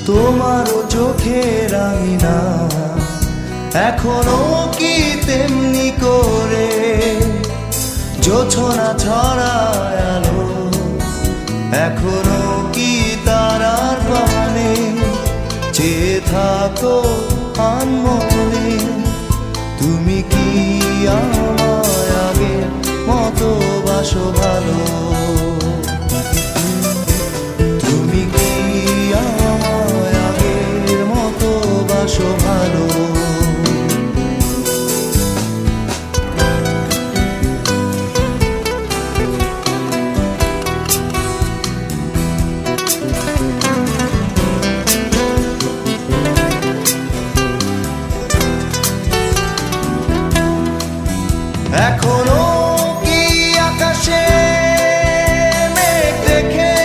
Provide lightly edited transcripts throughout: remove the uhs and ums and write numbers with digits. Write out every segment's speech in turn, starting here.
তোমারও চোখের আঙিনা এখনো কি তেমনি করে জোছনা ছড়ায় আলো, এখনো কি তারার পানে চেয়ে থাকো আনমনে। তুমি কি আমায় আগের মতো বাসো ভালো? তুমি কি আমায় আগের মতো বাসো ভালো? এখনো কি আকাশে মেঘ দেখে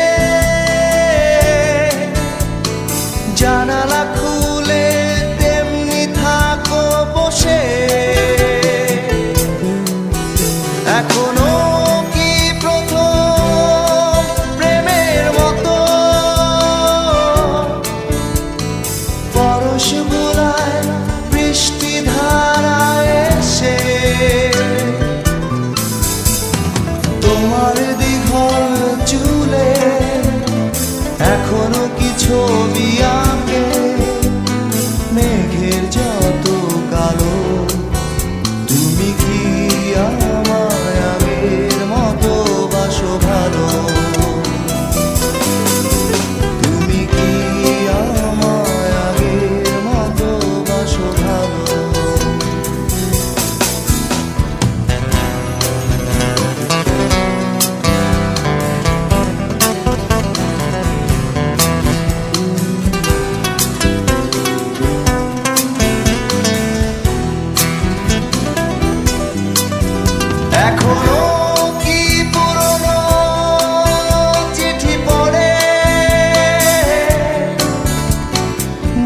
জানালা খুলে তেমনি থাকো বসে? এখনো কি প্রথম প্রেমের মতো পরশ বুলায় বৃষ্টি ধারায় এসে? তোমার দীঘল চুলে এখনো কি ছবি আঁকে মেঘের যত কালো? তুমি কি আমায় আগের মতো বাসো ভালো? তুমি কি আমায় আগের মতো বাসো ভালো? এখনো কি পুরনো চিঠি পড়ে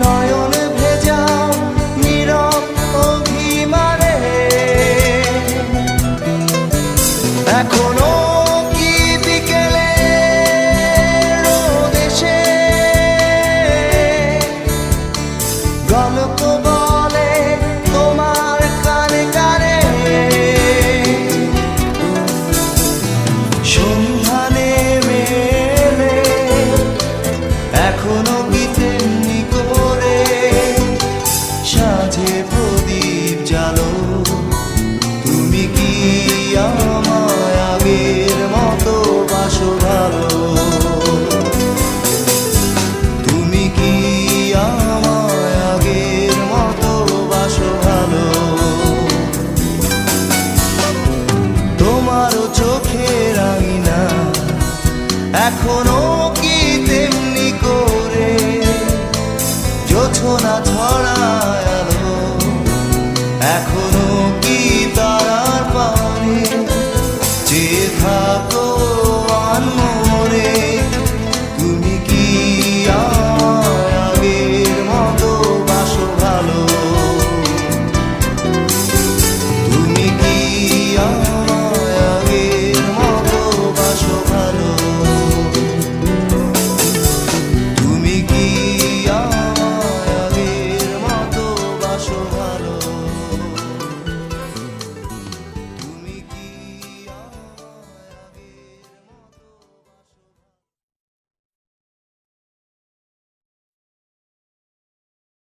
নয়ন ভেজাও নীরব অভিমানে? এখনো কি বিকেলে রোদ এসে গল্প বলে তোমার কানে কানে? সন্ধ্যা নেমে এলে এখনো কি তেমনি করে সাঁঝে প্রদীপ জ্বালো? তুমি কি আমায় আগের মতো বাসো ভালো? তুমি কি আমায় আগের মতো বাসো ভালো? তোমারও চোখের আঙিনা এখনো কি তেমনি করে জোছনা ছড়ায় আলো, এখন